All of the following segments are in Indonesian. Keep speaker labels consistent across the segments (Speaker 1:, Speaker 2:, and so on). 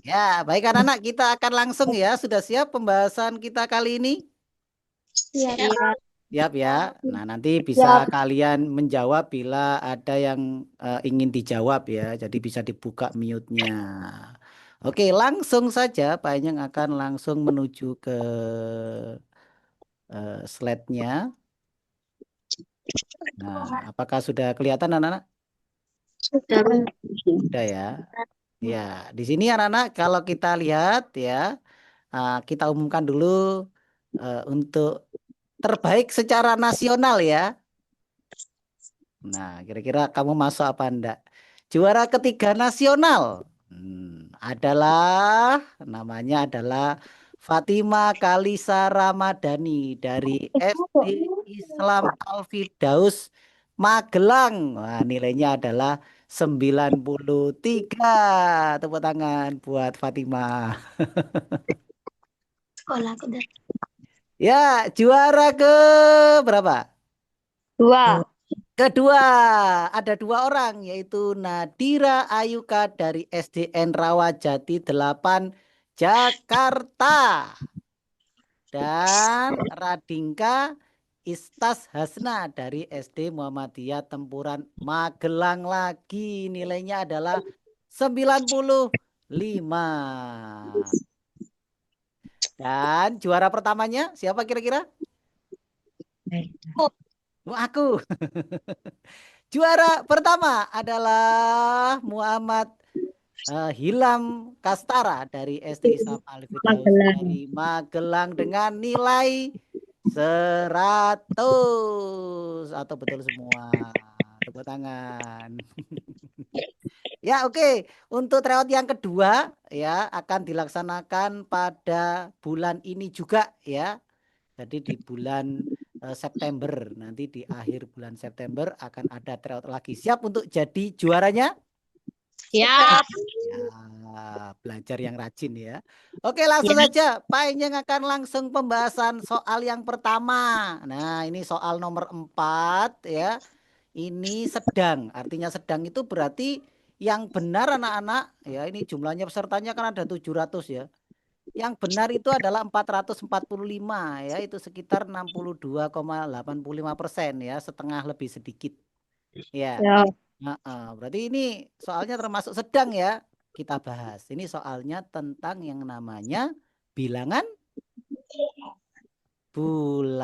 Speaker 1: Ya, baik anak-anak, kita akan langsung ya. Sudah siap pembahasan kita kali ini?
Speaker 2: Siap.
Speaker 1: Siap ya. Nah, nanti bisa
Speaker 2: Siap.
Speaker 1: kalian menjawab bila ada yang ingin dijawab ya. Jadi bisa dibuka mute-nya. Oke, langsung saja Pak Enyeng akan langsung menuju ke slide-nya. Nah, apakah sudah kelihatan anak-anak?
Speaker 2: Sudah.
Speaker 1: Sudah ya. Ya, di sini anak-anak kalau kita lihat ya, kita umumkan dulu untuk terbaik secara nasional ya. Nah, kira-kira kamu masuk apa enggak? Juara ketiga nasional adalah namanya adalah Fatima Kalisa Ramadhani dari SD Islam Al-Firdaus Magelang. Wah, nilainya adalah 93. Tepuk tangan buat Fatima.
Speaker 2: Sekolah aku udah.
Speaker 1: Ya, juara ke berapa?
Speaker 2: 2.
Speaker 1: Kedua, ada dua orang yaitu Nadira Ayuka dari SDN Rawajati 8 Jakarta dan Radingka Istas Hasna dari SD Muhammadiyah Tempuran Magelang lagi. Nilainya adalah 95. Dan juara pertamanya siapa kira-kira? Oh, aku. Juara pertama adalah Muhammad Hilam Kastara dari SD Islam Al-Firdaus
Speaker 2: Magelang.
Speaker 1: dari Magelang dengan nilai 100 atau betul semua. Tepuk tangan. Ya, oke. Untuk tryout yang kedua ya akan dilaksanakan pada bulan ini juga ya. Jadi di bulan September nanti di akhir bulan September akan ada tryout lagi. Siap untuk jadi juaranya?
Speaker 2: Siap.
Speaker 1: Ya, belajar yang rajin ya. Oke, langsung saja. Pak Enyeng akan langsung pembahasan soal yang pertama. Nah, ini soal nomor 4 ya. Ini sedang. Artinya sedang itu berarti yang benar anak-anak ya. Ini jumlahnya pesertanya kan ada 700 ya. Yang benar itu adalah 445 ya. Itu sekitar 62,85% ya. Setengah lebih sedikit. Ya.
Speaker 2: Ya.
Speaker 1: Berarti ini soalnya termasuk sedang ya kita bahas. Ini soalnya tentang yang namanya bilangan bulat.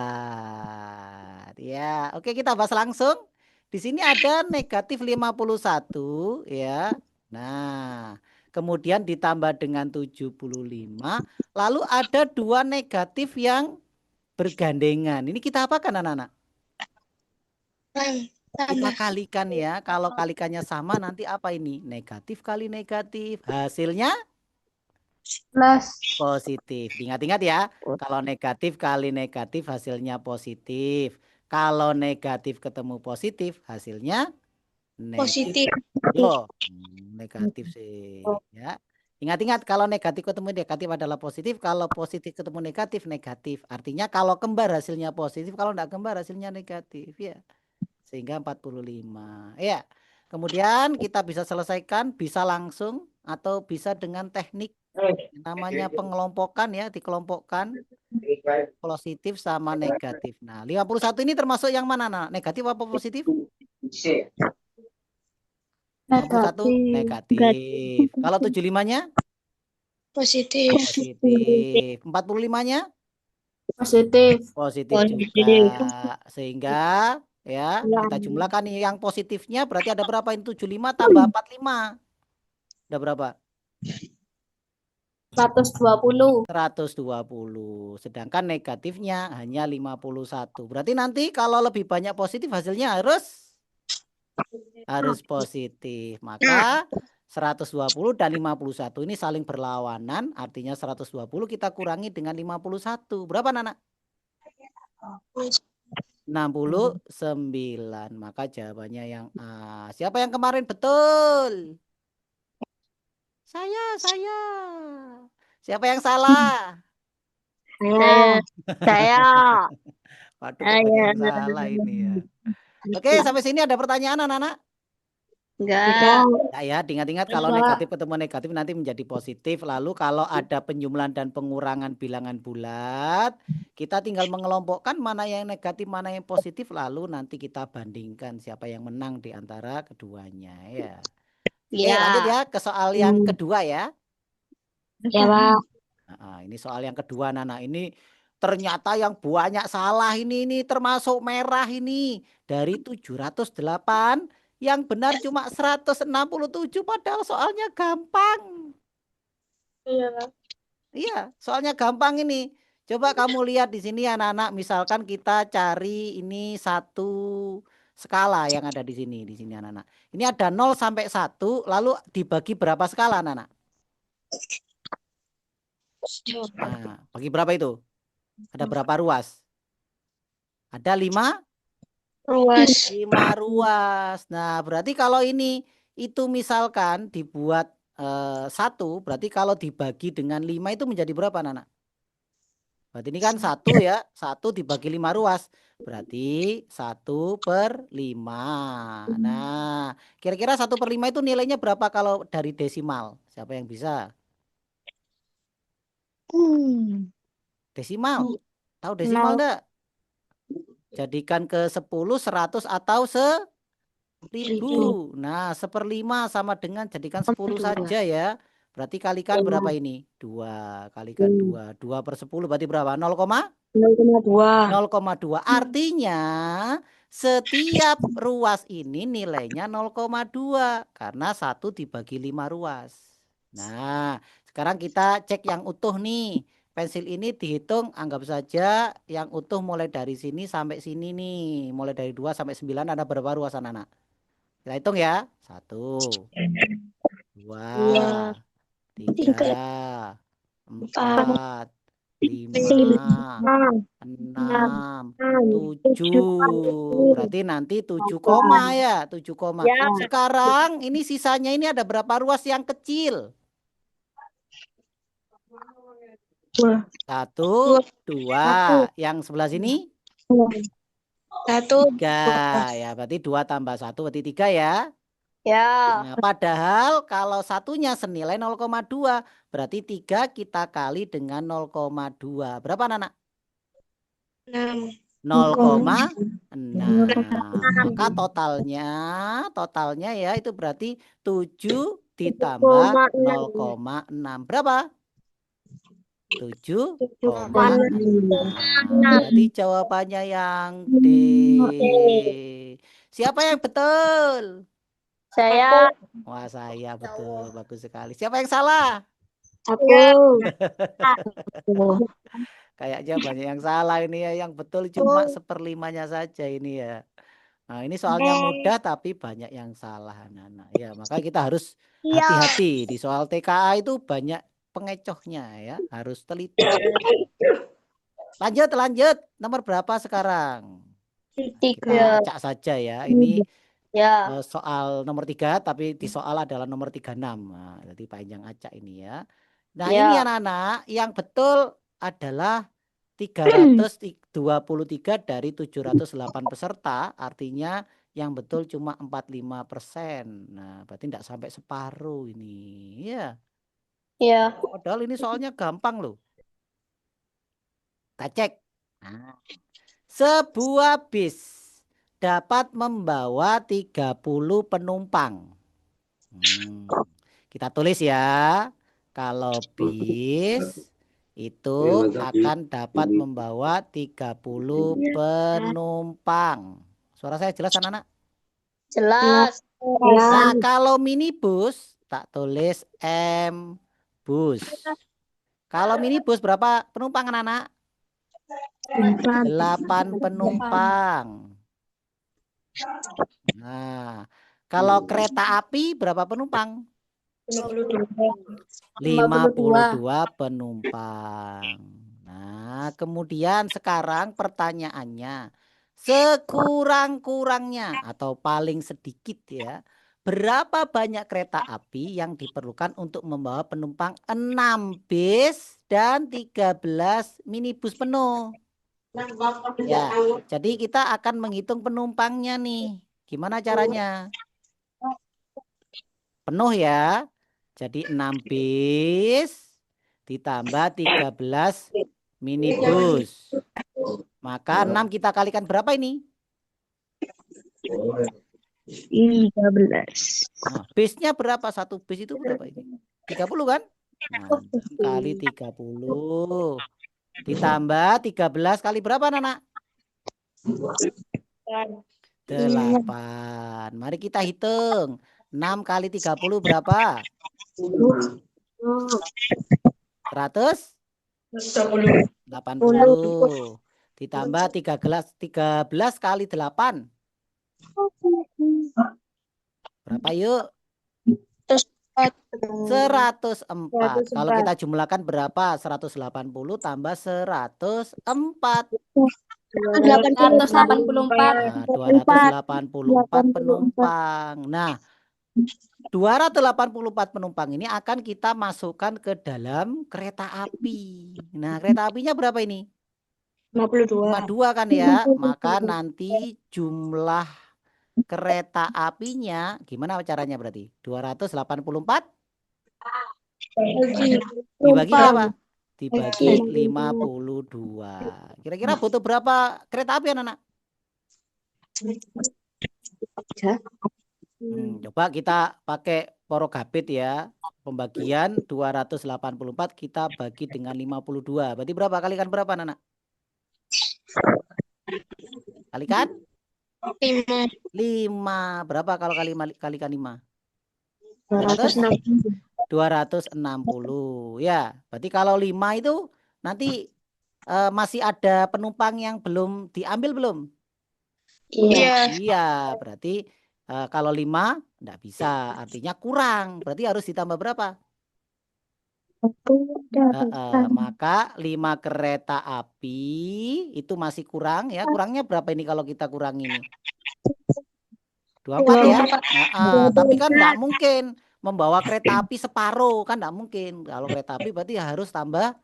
Speaker 1: Ya, oke kita bahas langsung. Di sini ada negatif 51 ya. Nah, kemudian ditambah dengan 75. Lalu ada dua negatif yang bergandengan. Ini kita apakan anak-anak? Kita kalikan ya. Kalau kalikannya sama nanti apa ini? Negatif kali negatif. Hasilnya
Speaker 2: Plus.
Speaker 1: positif. Ingat-ingat ya. Kalau negatif kali negatif hasilnya positif. Kalau negatif ketemu positif hasilnya negatif.
Speaker 2: Positif.
Speaker 1: Loh, negatif sih ya. Ingat-ingat kalau negatif ketemu negatif adalah positif. Kalau positif ketemu negatif negatif. Artinya kalau kembar hasilnya positif. Kalau enggak kembar hasilnya negatif ya. Sehingga 45. Ya. Kemudian kita bisa selesaikan bisa langsung atau bisa dengan teknik namanya pengelompokan ya, dikelompokkan positif sama negatif. Nah, 51 ini termasuk yang mana, Nak? Negatif apa positif? 51
Speaker 2: Negatif.
Speaker 1: negatif. Kalau 75-nya
Speaker 2: Positif.
Speaker 1: positif. 45-nya
Speaker 2: Positif.
Speaker 1: positif juga.
Speaker 2: Positif.
Speaker 1: Sehingga ya, kita
Speaker 2: Ulang.
Speaker 1: jumlahkan nih yang positifnya berarti ada berapa? Ini 75 tambah 45. Ada berapa?
Speaker 2: 120.
Speaker 1: 120. Sedangkan negatifnya hanya 51. Berarti nanti kalau lebih banyak positif hasilnya harus positif. Maka 120 dan 51 ini saling berlawanan. Artinya 120 kita kurangi dengan 51. Berapa Nana? 69. Maka jawabannya yang A. Siapa yang kemarin betul? Saya. Siapa yang salah?
Speaker 2: Saya.
Speaker 1: Waduh, kok banyak
Speaker 2: Saya.
Speaker 1: yang salah ini ya. Oke, sampai sini ada pertanyaan anak-anak?
Speaker 2: Enggak.
Speaker 1: Nah, ya, diingat-ingat kalau
Speaker 2: Enggak.
Speaker 1: negatif ketemu negatif nanti menjadi positif. Lalu kalau ada penjumlahan dan pengurangan bilangan bulat, kita tinggal mengelompokkan mana yang negatif, mana yang positif. Lalu nanti kita bandingkan siapa yang menang di antara keduanya. Ya. Oke, lanjut
Speaker 2: Ya.
Speaker 1: ya ke soal yang kedua ya.
Speaker 2: Ya, Pak.
Speaker 1: Nah, ini soal yang kedua, Nana. Ini ternyata yang banyak salah ini termasuk merah ini. Dari 708, yang benar cuma 167 padahal soalnya gampang.
Speaker 2: Iya, Pak.
Speaker 1: Iya, soalnya gampang ini. Coba kamu lihat di sini anak-anak, misalkan kita cari ini satu skala yang ada di sini anak-anak. Ini ada 0 sampai 1, lalu dibagi berapa skala anak-anak? Nah, bagi berapa itu? Ada berapa ruas? Ada 5
Speaker 2: Ruas.
Speaker 1: ruas. Nah, berarti kalau ini itu misalkan dibuat 1, berarti kalau dibagi dengan 5 itu menjadi berapa, Nana? Berarti ini kan 1 ya, 1 dibagi 5 ruas. Berarti 1/5. Nah, kira-kira 1/5 itu nilainya berapa kalau dari desimal? Siapa yang bisa? Desimal. Tahu desimal
Speaker 2: Nol.
Speaker 1: enggak? Jadikan ke 10, 100 atau 1000. Nah, 1/5 sama dengan jadikan 10 saja ya. Berarti kalikan berapa ini? 2. Kalikan 2. 2/10 berarti berapa?
Speaker 2: 0,2.
Speaker 1: 0,2. Artinya setiap ruas ini nilainya 0,2. Karena 1 dibagi 5 ruas. Nah, sekarang kita cek yang utuh nih. Pensil ini dihitung, anggap saja yang utuh mulai dari sini sampai sini nih. Mulai dari 2 sampai 9 ada berapa ruas anak-anak? Kita hitung ya. 1, 2, 3, 4, 5, 6, 7. Berarti nanti 7 koma ya. 7 koma.
Speaker 2: Ya.
Speaker 1: Sekarang ini sisanya ini ada berapa ruas yang kecil? 1, 2. Yang sebelah sini?
Speaker 2: 1.
Speaker 1: 3. Ya, berarti 2 tambah 1 berarti 3 ya.
Speaker 2: Ya.
Speaker 1: Nah, padahal kalau satunya senilai 0,2, berarti 3 kita kali dengan 0,2. Berapa, Nana?
Speaker 2: 6.
Speaker 1: 0,6. Maka totalnya ya itu berarti 7 ditambah 0,6. Berapa? 7,6. Berarti jawabannya yang D. Siapa yang betul?
Speaker 2: Saya.
Speaker 1: Wah, saya betul. Bagus sekali. Siapa yang salah?
Speaker 2: Aku.
Speaker 1: Kayaknya banyak yang salah ini ya. Yang betul cuma 1/5-nya saja ini ya. Nah, ini soalnya mudah tapi banyak yang salah, anak-anak. Ya, maka kita harus hati-hati di soal TKA itu banyak pengecohnya ya. Harus teliti. Lanjut. Nomor berapa sekarang? Kita
Speaker 2: 3.
Speaker 1: acak saja ya. Ini
Speaker 2: Ya.
Speaker 1: soal nomor 3 tapi di soal adalah nomor 36. Nah, jadi panjang acak ini ya. Nah, ini
Speaker 2: Ya.
Speaker 1: anak-anak yang betul adalah 323 dari 708 peserta, artinya yang betul cuma 45%. Nah, berarti tidak sampai separuh ini. Ya,
Speaker 2: Ya.
Speaker 1: padahal ini soalnya gampang loh. Kita cek. Nah, sebuah bis dapat membawa 30 penumpang. Kita tulis ya. Kalau bis itu akan dapat membawa 30 penumpang. Suara saya jelas anak-anak?
Speaker 2: Jelas.
Speaker 1: Nah, kalau minibus tak tulis M bus. Kalau minibus berapa penumpang anak-anak? 8 penumpang. Nah, kalau kereta api berapa penumpang? 52 penumpang. Nah, kemudian sekarang pertanyaannya, sekurang-kurangnya atau paling sedikit ya, berapa banyak kereta api yang diperlukan untuk membawa penumpang 6 bis dan 13 minibus penuh? Ya, jadi kita akan menghitung penumpangnya nih. Gimana caranya? penuh ya. Jadi 6 bis ditambah 13 minibus. Maka 6 kita kalikan berapa ini?
Speaker 2: 13.
Speaker 1: Nah, bisnya berapa? Satu bis itu berapa ini? 30 kan? Nah, 6 kali 30. Ditambah 13 kali berapa, anak? 8. Mari kita hitung. 6 kali 30 berapa? 180. Ditambah 13 kali 8. Berapa yuk? 104. Kalau kita jumlahkan berapa? 180 tambah 104.
Speaker 3: 284.
Speaker 1: Nah, 284 penumpang. Nah, 284 penumpang ini akan kita masukkan ke dalam kereta api. Nah, kereta apinya berapa ini? 52 kan ya? Maka nanti jumlah kereta apinya gimana caranya berarti? 284 dibagi berapa? Dibagi 52. Kira-kira butuh berapa kereta api, anak-anak? Coba kita pakai porogabit ya. Pembagian 284 kita bagi dengan 52. Berarti berapa? Kalikan berapa, anak-anak? Kalikan? 5. Berapa kalau kalikan 5? 260. Ya, berarti kalau 5 itu nanti masih ada penumpang yang belum diambil belum?
Speaker 2: Iya.
Speaker 1: Iya, berarti kalau 5 enggak bisa, artinya kurang. Berarti harus ditambah berapa? Maka 5 kereta api itu masih kurang ya. Kurangnya berapa ini kalau kita kurang ini? 24 ya. Tapi kan enggak mungkin membawa kereta api separuh, kan enggak mungkin. Kalau kereta api berarti harus tambah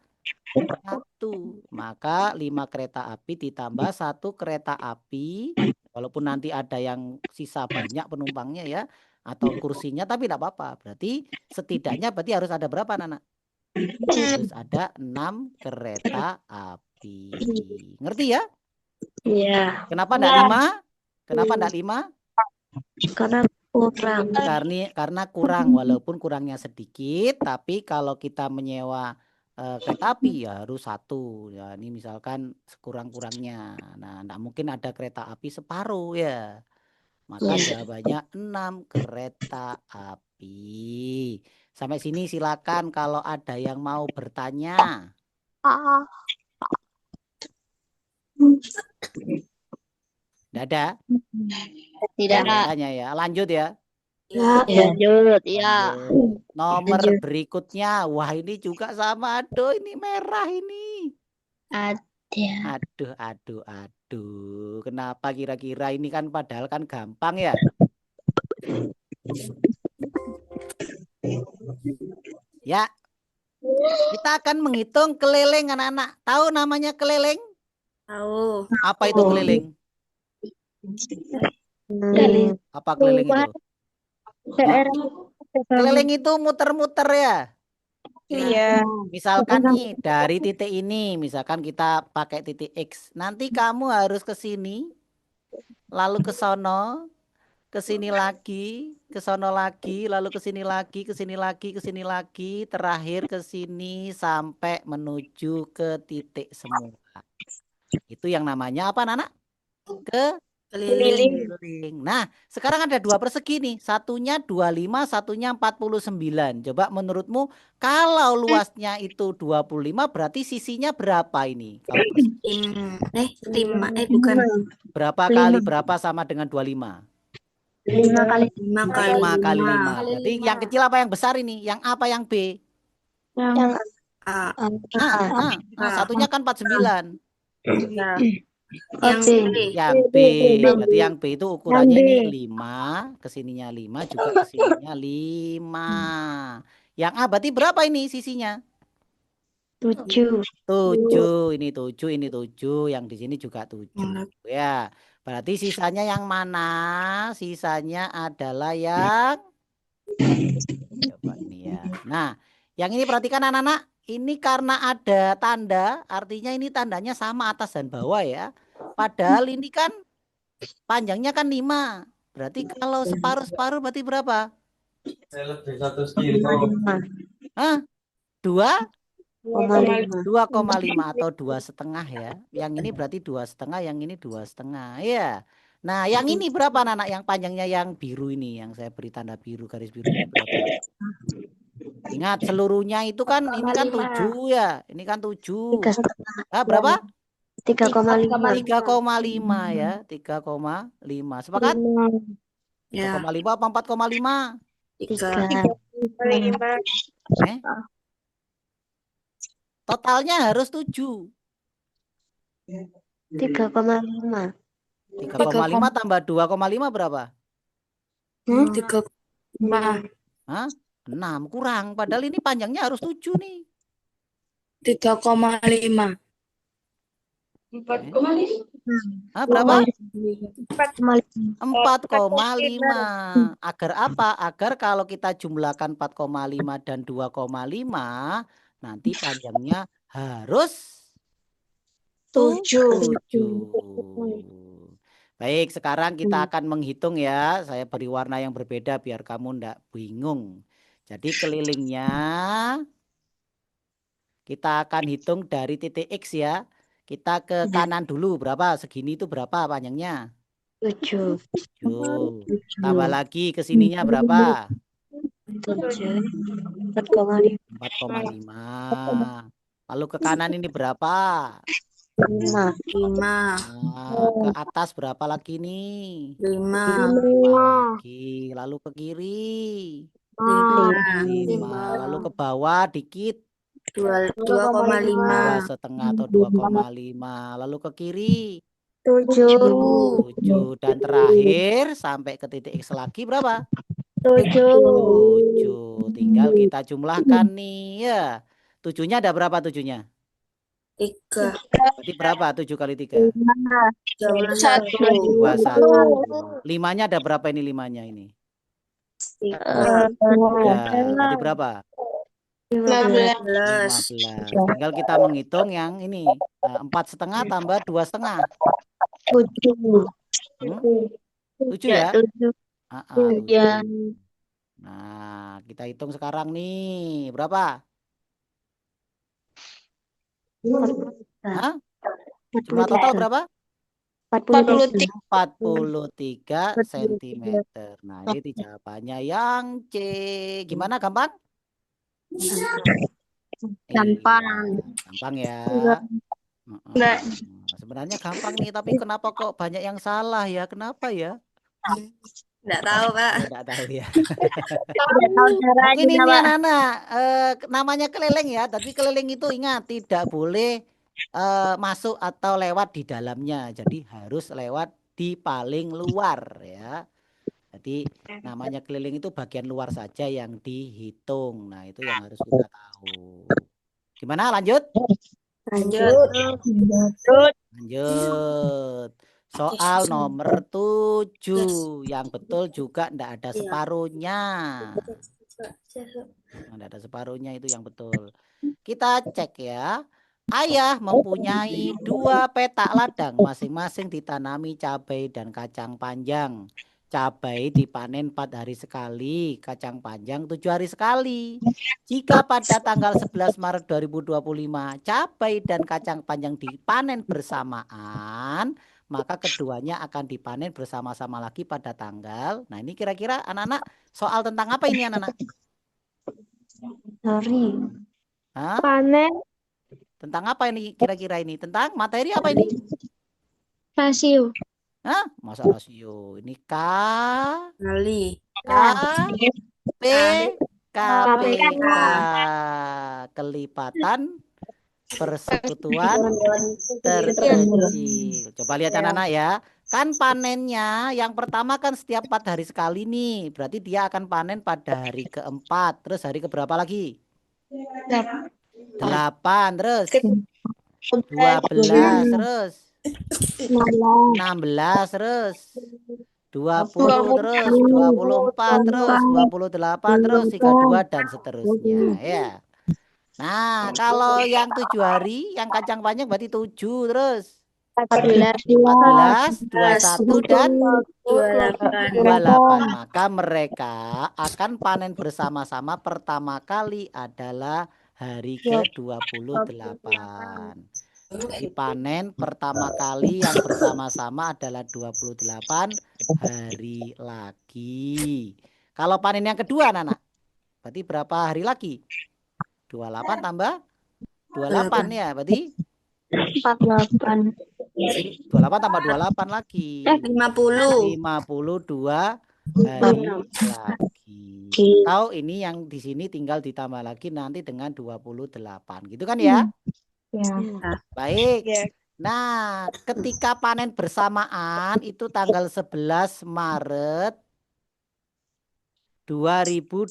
Speaker 1: 1. Maka 5 kereta api ditambah 1 kereta api. Walaupun nanti ada yang sisa banyak penumpangnya ya. Atau kursinya tapi enggak apa-apa. Berarti setidaknya berarti harus ada berapa, anak? Harus ada 6 kereta api. Ngerti ya?
Speaker 2: Iya.
Speaker 1: Kenapa enggak 5? Kenapa enggak 5?
Speaker 2: Karena kurang.
Speaker 1: Karena kurang, walaupun kurangnya sedikit, tapi kalau kita menyewa kereta api ya harus 1. Ya, ini misalkan sekurang-kurangnya. Nah, enggak mungkin ada kereta api separuh ya. Maka jawabannya 6 kereta api. Sampai sini silakan kalau ada yang mau bertanya. Tidak ada?
Speaker 2: Tidak.
Speaker 1: Bertanya ya. Lanjut ya.
Speaker 2: Lanjut. Iya.
Speaker 1: Nomor berikutnya. Wah, ini juga sama. Aduh, ini merah ini.
Speaker 2: Ada.
Speaker 1: Aduh. Kenapa kira-kira ini kan padahal kan gampang ya. Ya. Kita akan menghitung keleleng, anak-anak. Tahu namanya keleleng?
Speaker 3: Tahu.
Speaker 1: Apa itu keleleng? Apa keleleng itu? Keleleng itu muter-muter ya.
Speaker 3: Iya.
Speaker 1: Misalkan nih dari titik ini, misalkan kita pakai titik X, nanti kamu harus ke sini, lalu ke sono, ke sini lagi, ke sono lagi, lalu ke sini lagi, ke sini lagi, ke sini lagi, terakhir ke sini sampai menuju ke titik semua. Itu yang namanya apa, Nana?
Speaker 3: Keliling.
Speaker 1: Nah, sekarang ada 2 persegi nih. Satunya 25, satunya 49. Coba menurutmu kalau luasnya itu 25 berarti sisinya berapa ini? Kalau persegi.
Speaker 3: 5. Bukan.
Speaker 1: Berapa kali berapa sama dengan 25?
Speaker 2: 5 kali
Speaker 3: 5 kali
Speaker 1: 5 kali 5.
Speaker 3: kali
Speaker 1: Berarti yang kecil apa yang besar ini? Yang A apa yang B?
Speaker 2: yang
Speaker 3: A.
Speaker 1: Satunya kan 49.
Speaker 3: Ya. Yang B.
Speaker 1: Yang B. Berarti yang B itu ukurannya ini 5. Kesininya 5. Juga kesininya 5. Yang A berarti berapa ini sisinya?
Speaker 2: 7.
Speaker 1: 7. Ini 7. Ini 7. Yang di sini juga 7. Ya. Berarti sisanya yang mana? Sisanya adalah yang Coba ini ya. Nah, yang ini perhatikan anak-anak. Ini karena ada tanda, artinya ini tandanya sama atas dan bawah ya. Padahal ini kan panjangnya kan 5. Berarti kalau separuh-separuh berarti berapa?
Speaker 2: 5.
Speaker 1: Hah? 2?
Speaker 2: 5.
Speaker 1: 2,5 atau 2,5 ya. Yang ini berarti 2,5, yang ini 2,5. Iya. Nah, yang ini berapa anak? Yang panjangnya yang biru ini, yang saya beri tanda biru, garis biru ini berapa? Ingat seluruhnya itu kan ini kan 7 ya. Ini kan 7.
Speaker 2: 3,5.
Speaker 1: Berapa?
Speaker 2: 3,5.
Speaker 1: 3,5 ya. 3,5. Sepakat?
Speaker 3: Ya.
Speaker 1: 3,5 apa 4,5?
Speaker 3: 3.
Speaker 2: 3,5.
Speaker 1: Totalnya harus 7.
Speaker 2: 3,5.
Speaker 1: 3,5 tambah 2,5 berapa?
Speaker 3: 3,5.
Speaker 1: Hah? 6 kurang. Padahal ini panjangnya harus 7 nih.
Speaker 3: 3,5.
Speaker 2: 4,5.
Speaker 1: Berapa?
Speaker 2: 4,5.
Speaker 1: 4,5. Agar apa? Agar kalau kita jumlahkan 4,5 dan 2,5, nanti panjangnya harus 7. Baik, sekarang kita akan menghitung ya. Saya beri warna yang berbeda biar kamu ndak bingung. Jadi kelilingnya kita akan hitung dari titik X ya. Kita ke kanan dulu. Berapa? Segini itu berapa panjangnya?
Speaker 2: 7.
Speaker 1: 7. Tambah lagi ke sininya berapa?
Speaker 2: 4,5.
Speaker 1: 4,5. Lalu ke kanan ini berapa?
Speaker 2: 5.
Speaker 3: 5.
Speaker 1: Ke atas berapa lagi nih?
Speaker 3: 5.
Speaker 1: 5 lagi. Lalu ke kiri
Speaker 3: 5.
Speaker 1: 5. Lalu ke bawah dikit
Speaker 3: 2,5.
Speaker 1: 2,5 atau 2,5. Lalu ke kiri
Speaker 2: 7.
Speaker 1: 7. Dan terakhir sampai ke titik X lagi berapa?
Speaker 2: 7.
Speaker 1: 7. Tinggal kita jumlahkan nih ya. 7-nya ada berapa 7-nya?
Speaker 3: 3.
Speaker 1: Berarti berapa 7 kali 3?
Speaker 3: 21.
Speaker 1: 21. 5-nya ada berapa ini 5-nya ini?
Speaker 3: 3.
Speaker 1: Berarti berapa?
Speaker 3: 15.
Speaker 1: 15. Tinggal kita menghitung yang ini. 4,5 tambah 2,5.
Speaker 2: 7.
Speaker 1: 7 ya?
Speaker 2: 7.
Speaker 1: 7. Nah, kita hitung sekarang nih. Berapa? Hah? Jumlah total berapa? 43 cm. Nah, ini jawabannya yang C. Gimana, gampang?
Speaker 2: Gampang.
Speaker 1: Iya, gampang ya. Sebenarnya gampang nih, tapi kenapa kok banyak yang salah ya? Kenapa ya?
Speaker 3: Nggak tahu, Pak.
Speaker 1: Nggak tahu ya.
Speaker 2: Tidak tahu cara
Speaker 1: Mungkin ini
Speaker 2: Pak.
Speaker 1: anak-anak namanya keleleng ya. Tapi keleleng itu ingat tidak boleh masuk atau lewat di dalamnya. Jadi harus lewat di paling luar ya. Jadi namanya keliling itu bagian luar saja yang dihitung. Nah, itu yang harus kita tahu. Gimana lanjut?
Speaker 3: Lanjut.
Speaker 1: Lanjut. Soal nomor 7. Yang betul juga ndak ada separuhnya. Ndak ada separuhnya itu yang betul. Kita cek ya. Ayah mempunyai 2 petak ladang, masing-masing ditanami cabai dan kacang panjang. Cabai dipanen 4 hari sekali, kacang panjang 7 hari sekali. Jika pada tanggal 11 Maret 2025 cabai dan kacang panjang dipanen bersamaan, maka keduanya akan dipanen bersama-sama lagi pada tanggal. Nah, ini kira-kira anak-anak soal tentang apa ini anak-anak?
Speaker 2: Sorry.
Speaker 1: Hah?
Speaker 2: Panen.
Speaker 1: Tentang apa ini kira-kira ini? Tentang materi apa ini?
Speaker 2: Rasio.
Speaker 1: Hah? Masa rasio? Ini
Speaker 3: Kali.
Speaker 1: KPK. Kelipatan persekutuan terkecil. Coba lihat anak-anak ya. Kan panennya yang pertama kan setiap 4 hari sekali nih. Berarti dia akan panen pada hari keempat. Terus hari keberapa lagi? 8. Terus 12. Terus 16. Terus 20 terus 24 terus 28 terus 32 dan seterusnya ya. Nah, kalau yang 7 hari yang kacang panjang berarti 7 terus
Speaker 2: 14,
Speaker 1: 14, 21 dan
Speaker 3: 28.
Speaker 1: 28. Maka mereka akan panen bersama-sama pertama kali adalah hari ke-28. Jadi panen pertama kali yang bersama-sama adalah 28 hari lagi. Kalau panen yang kedua, Nana, berarti berapa hari lagi? 28 tambah 28 ya, berarti
Speaker 2: 48.
Speaker 1: 28 tambah 28 lagi.
Speaker 3: 50.
Speaker 1: 52 hari lagi. Atau ini yang di sini tinggal ditambah lagi nanti dengan 28. Gitu kan ya?
Speaker 2: Ya.
Speaker 1: Baik. Nah, ketika panen bersamaan itu tanggal 11 Maret 2025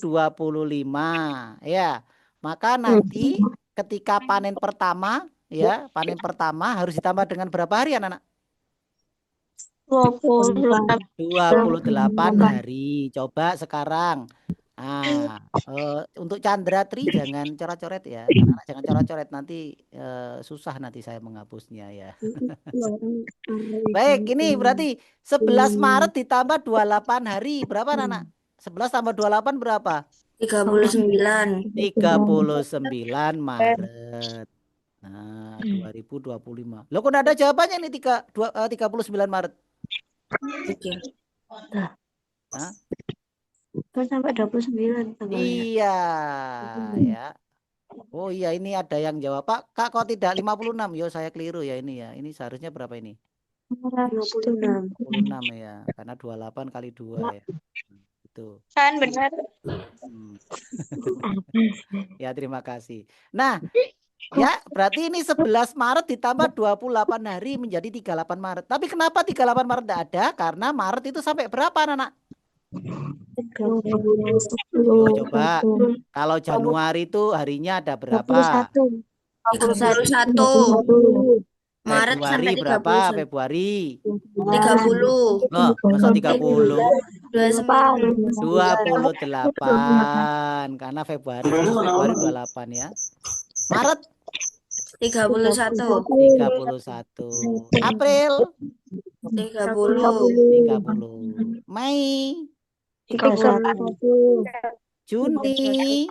Speaker 1: ya. Maka nanti ketika panen pertama ya, panen pertama harus ditambah dengan berapa hari anak-anak? 28 hari. Coba sekarang. Nah, untuk Chandra Tri jangan coret-coret ya. Anak-anak jangan coret-coret nanti susah nanti saya menghapusnya ya. Baik, ini berarti 11 Maret ditambah 28 hari. Berapa anak-anak? 11 tambah 28 berapa?
Speaker 3: 39.
Speaker 1: 39 Maret. Nah, 2025. Loh, kok ada jawabannya nih 39 Maret?
Speaker 3: Oke.
Speaker 1: Hah?
Speaker 2: Kan sampai 29 tanggalnya.
Speaker 1: Iya, ya. Oh iya, ini ada yang jawab. Pak, Kak, kok tidak 56? Yo, saya keliru ya ini ya. Ini seharusnya berapa ini?
Speaker 2: 56.
Speaker 1: 56 ya. Karena 28 kali 2 ya. Itu.
Speaker 2: Kan benar.
Speaker 1: Ya, terima kasih. Nah, ya, berarti ini 11 Maret ditambah 28 hari menjadi 38 Maret. Tapi kenapa 38 Maret tidak ada? Karena Maret itu sampai berapa, anak-anak? Yo, coba. Kalau Januari itu harinya ada berapa?
Speaker 3: 31. Maret
Speaker 1: Februari
Speaker 3: sampai
Speaker 1: berapa?
Speaker 3: 31.
Speaker 1: Februari.
Speaker 3: 30.
Speaker 1: Oh, masa 30?
Speaker 3: 29.
Speaker 1: 28. Karena Februari 28 ya. Maret
Speaker 3: 31.
Speaker 1: 31. April
Speaker 3: 30.
Speaker 1: 30. Mei,
Speaker 2: 31.
Speaker 1: Juni,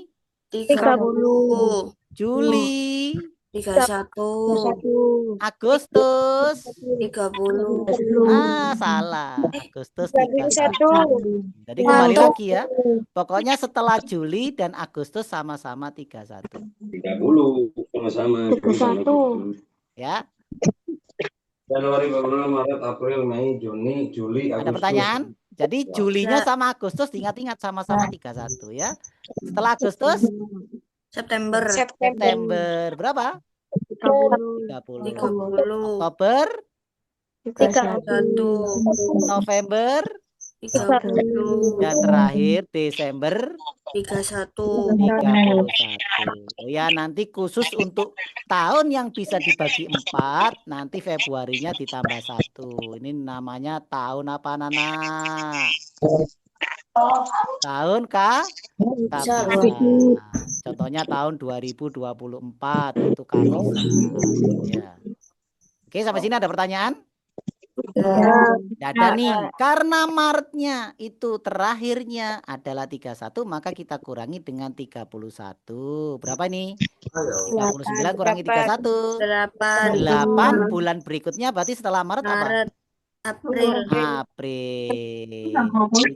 Speaker 3: 30.
Speaker 1: Juli,
Speaker 3: 31.
Speaker 1: Agustus.
Speaker 3: 30.
Speaker 1: Ah, salah. Agustus 31. Jadi kembali lagi ya. Pokoknya setelah Juli dan Agustus sama-sama 31.
Speaker 4: 30 sama-sama.
Speaker 2: 31.
Speaker 1: Ya.
Speaker 4: Januari, Februari, Maret, April, Mei, Juni, Juli,
Speaker 1: Ada
Speaker 4: Agustus.
Speaker 1: pertanyaan? Jadi Julinya sama Agustus diingat-ingat sama-sama 31 ya. Setelah Agustus
Speaker 3: September.
Speaker 1: September berapa? 30.
Speaker 3: 30.
Speaker 1: Oktober,
Speaker 3: 31.
Speaker 1: November,
Speaker 3: 30.
Speaker 1: dan terakhir Desember
Speaker 3: 31.
Speaker 1: 31. Oh ya, nanti khusus untuk tahun yang bisa dibagi 4, nanti Februarinya ditambah 1. Ini namanya tahun apa, Nana? Tahun Kabisan. Contohnya tahun 2024 itu Kabisan. Ya. Oke, sampai sini ada pertanyaan? Tidak ada nih. Karena Maretnya itu terakhirnya adalah 31, maka kita kurangi dengan 31. Berapa nih? 39 kurangi 31.
Speaker 3: 8.
Speaker 1: 8 bulan berikutnya berarti setelah Maret apa?
Speaker 3: Maret. April.
Speaker 1: April.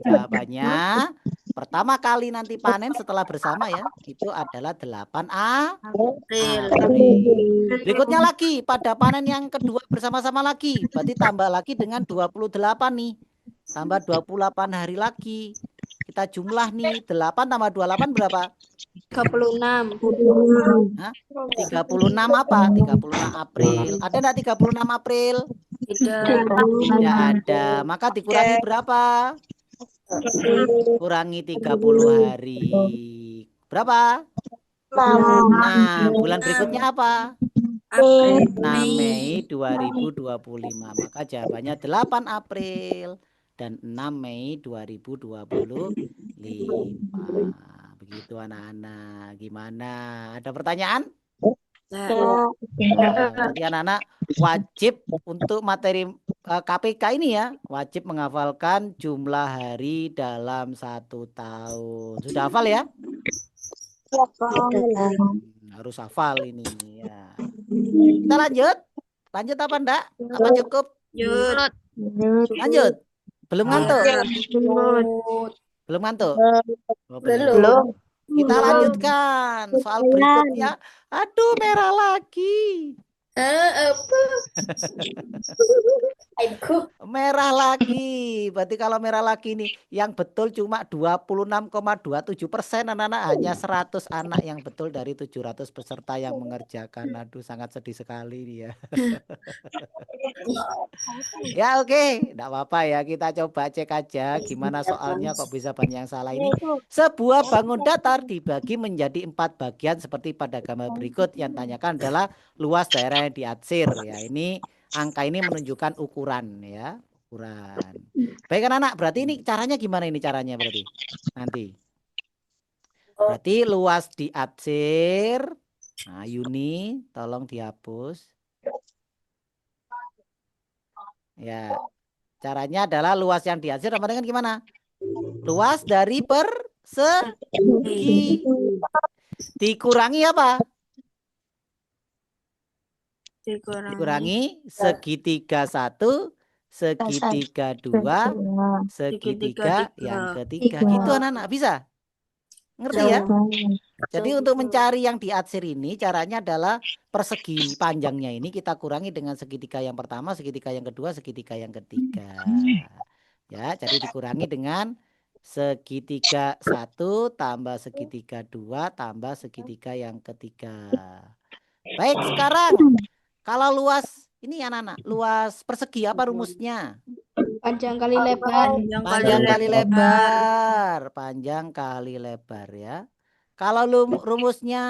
Speaker 1: Jawabannya pertama kali nanti panen setelah bersama ya, itu adalah 8
Speaker 3: April.
Speaker 1: April. Berikutnya lagi pada panen yang kedua bersama-sama lagi, berarti tambah lagi dengan 28 nih. Tambah 28 hari lagi. Kita jumlah nih, 8 tambah 28 berapa?
Speaker 3: 36.
Speaker 1: Hah? 36 apa? 36 April. Ada enggak 36 April?
Speaker 3: Tidak.
Speaker 1: Tidak ada. Maka dikurangi berapa? Kurangi 30 hari. Berapa? 6. Bulan berikutnya apa? 6 Mei 2025. Maka jawabannya 8 April. dan 6 Mei 2025. Begitu anak-anak. Gimana? Ada pertanyaan?
Speaker 3: Ya.
Speaker 1: Berarti anak-anak wajib untuk materi KPK ini ya, wajib menghafalkan jumlah hari dalam 1 tahun. Sudah hafal ya? Harus hafal ini ya. Kita lanjut. Lanjut apa enggak? Apa cukup?
Speaker 3: Lanjut.
Speaker 1: Lanjut. Belum ngantuk? Belum ngantuk? Oh, belum. Kita lanjutkan soal berikutnya. Aduh, merah lagi.
Speaker 3: Apa?
Speaker 1: Merah lagi. Berarti kalau merah lagi nih, yang betul cuma 26,27%, anak-anak. Hanya 100 anak yang betul dari 700 peserta yang mengerjakan. Aduh, sangat sedih sekali nih ya. Ya oke, enggak apa-apa ya. Kita coba cek aja gimana soalnya kok bisa banyak yang salah ini. Sebuah bangun datar dibagi menjadi 4 bagian seperti pada gambar berikut. Yang tanyakan adalah luas daerah yang diarsir ya. Ini angka ini menunjukkan ukuran ya, ukuran. Baik anak-anak, berarti ini caranya gimana ini caranya berarti? Nanti. Berarti luas diarsir. Nah, Yuni tolong dihapus. Ya, caranya adalah luas yang diarsir sama dengan gimana? Luas dari persegi dikurangi apa? Dikurangi segitiga 1, segitiga 2, segitiga yang ketiga. Gitu anak-anak, bisa? Ngerti ya? Jadi untuk mencari yang diarsir ini caranya adalah persegi panjangnya ini kita kurangi dengan segitiga yang pertama, segitiga yang kedua, segitiga yang ketiga. Ya, jadi dikurangi dengan segitiga 1 tambah segitiga 2 tambah segitiga yang ketiga. Baik, sekarang kalau luas ini anak-anak, luas persegi apa rumusnya?
Speaker 3: Panjang kali lebar.
Speaker 1: Panjang kali lebar, panjang kali lebar ya. Kalau rumusnya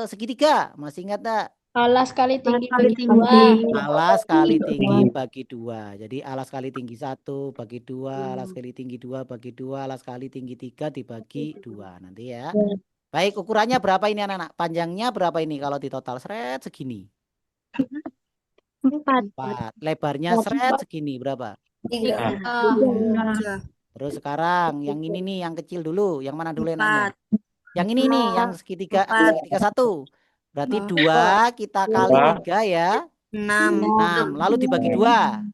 Speaker 1: segitiga, masih ingat tak?
Speaker 3: Alas kali tinggi bagi 2.
Speaker 1: Alas kali tinggi bagi 2. Jadi alas kali tinggi 1 bagi 2, alas kali tinggi 2 bagi 2, alas kali tinggi 3 dibagi 2. Nanti ya. Baik, ukurannya berapa ini anak-anak? Panjangnya berapa ini kalau di total? Seret segini.
Speaker 2: 4.
Speaker 1: Lebarnya seret segini berapa?
Speaker 3: 3.
Speaker 1: Terus sekarang yang ini nih, yang kecil dulu. Yang mana dulu enaknya? Yang ini nih, yang segitiga 1. Berarti 2 kita kali 3 ya. 6. Lalu dibagi 2. 3.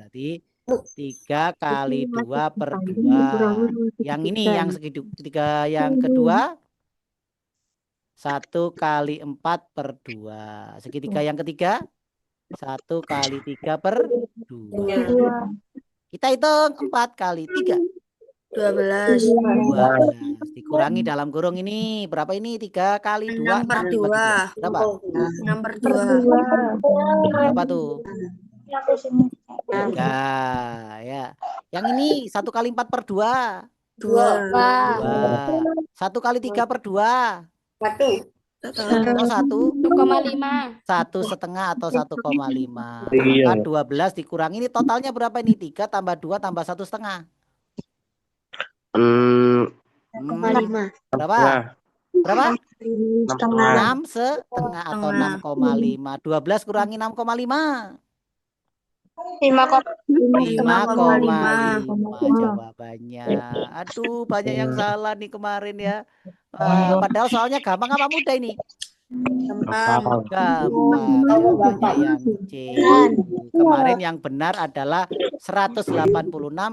Speaker 1: Berarti 3 kali 2 per 2. Yang ini, yang segitiga yang kedua. 1 kali 4 per 2. Segitiga yang ketiga. 1 kali 3 per 2. Kita hitung 4 kali 3.
Speaker 3: 12.
Speaker 1: 12. Dikurangi dalam kurung ini. Berapa ini? 3 kali 2.
Speaker 3: 6 per
Speaker 1: 6 dibagi 2. Berapa?
Speaker 3: 6 per 2.
Speaker 1: Berapa tuh? 3. Ya. Yang ini 1 kali 4 per 2.
Speaker 3: 2.
Speaker 1: 1 kali 3 per 2.
Speaker 3: 1.
Speaker 1: Atau
Speaker 3: 1,5.
Speaker 1: 1,5 atau 1,5. Maka 12 dikurangi ini totalnya berapa ini? 3 tambah 2 tambah 1,5.
Speaker 2: 5.
Speaker 1: Berapa? Berapa?
Speaker 2: 6,5.
Speaker 1: 6,5 atau 6,5. 12 kurangi 6,5. 5,5 jawabannya. Aduh, banyak yang salah nih kemarin ya. Padahal soalnya gampang apa mudah ini? Gampang. Banyak yang C. Kemarin yang benar adalah 186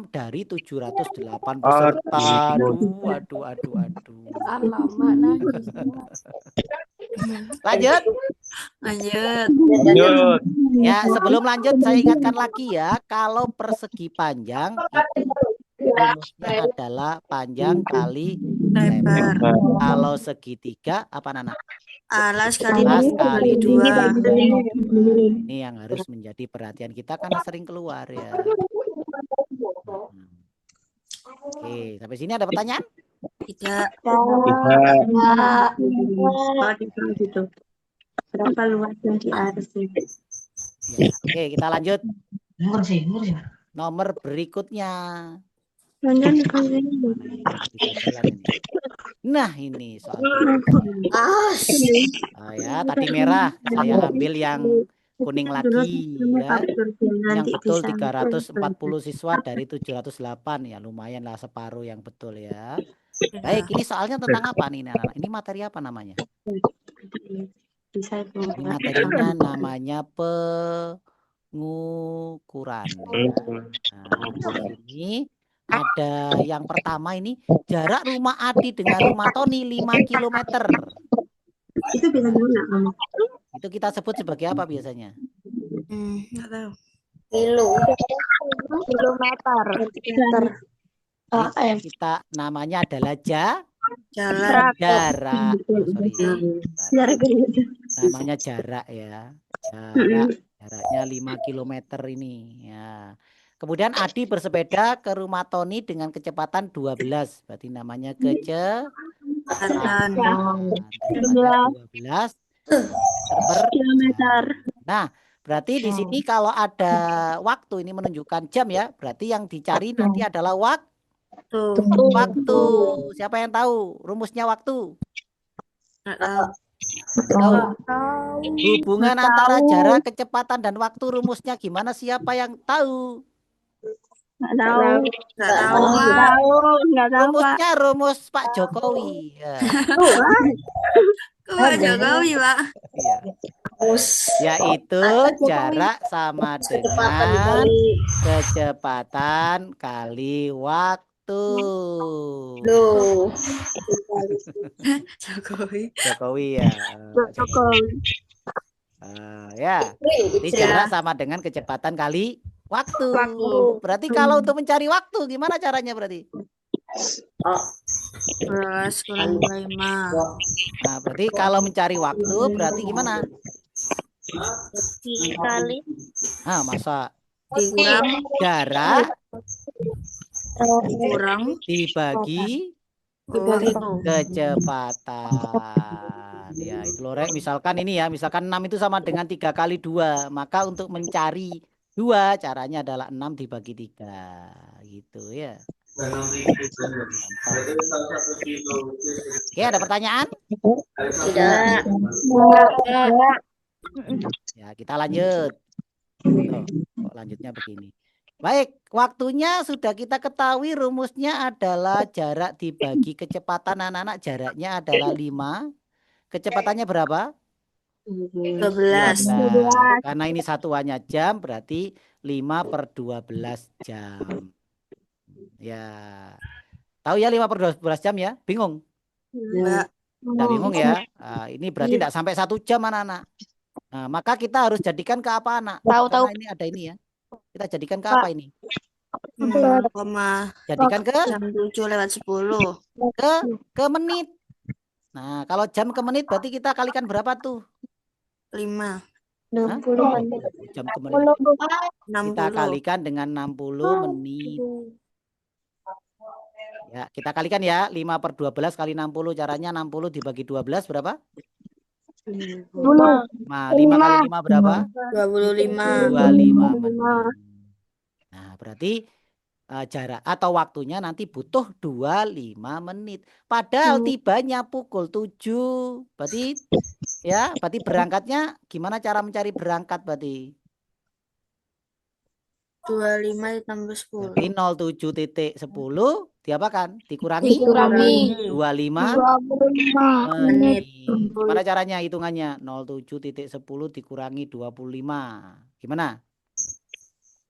Speaker 1: dari 708 peserta. Aduh. Lanjut. Ya, sebelum lanjut saya ingatkan lagi ya, kalau persegi panjang itu rumusnya adalah panjang kali lebar. Kalau segitiga apa Nana?
Speaker 3: Alas kali
Speaker 1: 2.
Speaker 2: 2.
Speaker 1: Ini yang harus menjadi perhatian kita karena sering keluar ya. Oke, sampai sini ada pertanyaan?
Speaker 3: Tidak.
Speaker 2: Berapa luas yang diarsir?
Speaker 1: Ya, oke, kita lanjut. Nomor berikutnya.
Speaker 2: Mana nih?
Speaker 1: Mana ini? Bisa jalan ini. Nah, ini soal berikutnya. Ya, tadi merah. Saya ambil yang kuning lagi ya. Yang betul 340 siswa dari 708 ya, lumayan lah separuh yang betul ya. Baik, ini soalnya tentang apa nih anak-anak? Ini materi apa namanya? Ini materinya namanya pengukuran ya. Nah, di sini ada yang pertama ini jarak rumah Adi dengan rumah Tony 5 km.
Speaker 2: Itu bisa gimana?
Speaker 1: Itu kita sebut sebagai apa biasanya?
Speaker 3: Nggak tahu.
Speaker 2: Kilometer.
Speaker 1: Ini kita namanya adalah
Speaker 3: Jalan.
Speaker 1: jarak. Oh, sorry.
Speaker 2: Jarak
Speaker 1: Namanya jarak ya. Jaraknya 5 km ini ya. Kemudian Adi bersepeda ke rumah Tony dengan kecepatan 12. Berarti namanya kecepatan. Namanya 12 per
Speaker 2: kilometer.
Speaker 1: Nah, berarti di sini kalau ada waktu ini menunjukkan jam ya. Berarti yang dicari nanti adalah waktu. Siapa yang tahu rumusnya waktu?
Speaker 3: Nggak tahu.
Speaker 1: Tahu. Hubungan antara jarak, kecepatan dan waktu rumusnya gimana? Siapa yang tahu?
Speaker 2: Nggak tahu.
Speaker 3: Nggak tahu.
Speaker 2: Nggak tahu, Pak.
Speaker 1: Rumusnya rumus Pak Jokowi. Ya.
Speaker 3: Kok Pak Jokowi, Pak?
Speaker 1: Iya. Yaitu jarak sama dengan kecepatan kali waktu. Jokowi ya. Ya. Jadi jarak sama dengan kecepatan kali waktu. Berarti kalau untuk mencari waktu gimana caranya berarti?
Speaker 3: 11 kurang 5.
Speaker 1: Nah, berarti kalau mencari waktu berarti gimana?
Speaker 2: Kali.
Speaker 1: Ah, masa
Speaker 3: Dikurang.
Speaker 1: jarak
Speaker 3: Kurang.
Speaker 1: dibagi kecepatan. Ya, itu loh, Rek. Misalkan ini ya, misalkan 6 itu sama dengan 3 kali 2. Maka untuk mencari 2 caranya adalah 6 dibagi 3. Gitu ya. Oke, ada pertanyaan?
Speaker 3: Tidak.
Speaker 1: Ya, kita lanjut. Tuh, kok lanjutnya begini. Baik, waktunya sudah kita ketahui, rumusnya adalah jarak dibagi kecepatan. Anak-anak, jaraknya adalah 5. Kecepatannya berapa?
Speaker 3: 12.
Speaker 1: Karena ini satuannya jam, berarti 5 per 12 jam. Ya. Tahu ya 5 per 12 jam ya? Bingung?
Speaker 3: Enggak.
Speaker 1: Tidak bingung ya? Nah, ini berarti tidak sampai 1 jam anak-anak. Nah, maka kita harus jadikan ke apa anak? Karena ini ada ini ya. Kita jadikan ke apa ini? Jadikan ke
Speaker 3: Jam 7:10.
Speaker 1: ke menit. Nah, kalau jam ke menit berarti kita kalikan berapa tuh?
Speaker 3: 5.
Speaker 1: Hah? Jam ke menit. Kita
Speaker 3: 60.
Speaker 1: kalikan dengan 60 menit. Ya, kita kalikan ya. 5 per 12 kali 60. Caranya 60 dibagi 12 berapa? 5 kali 5 berapa?
Speaker 3: 25.
Speaker 1: 25 menit. Nah, berarti jarak atau waktunya nanti butuh 25 menit. Padahal tibanya pukul 7. Berarti ya, berarti berangkatnya gimana cara mencari berangkat berarti?
Speaker 3: 25 ditambah 10.
Speaker 1: Berarti 07.10 diapakan? Dikurangi 25 menit. Gimana caranya hitungannya? 07.10 dikurangi 25. Gimana?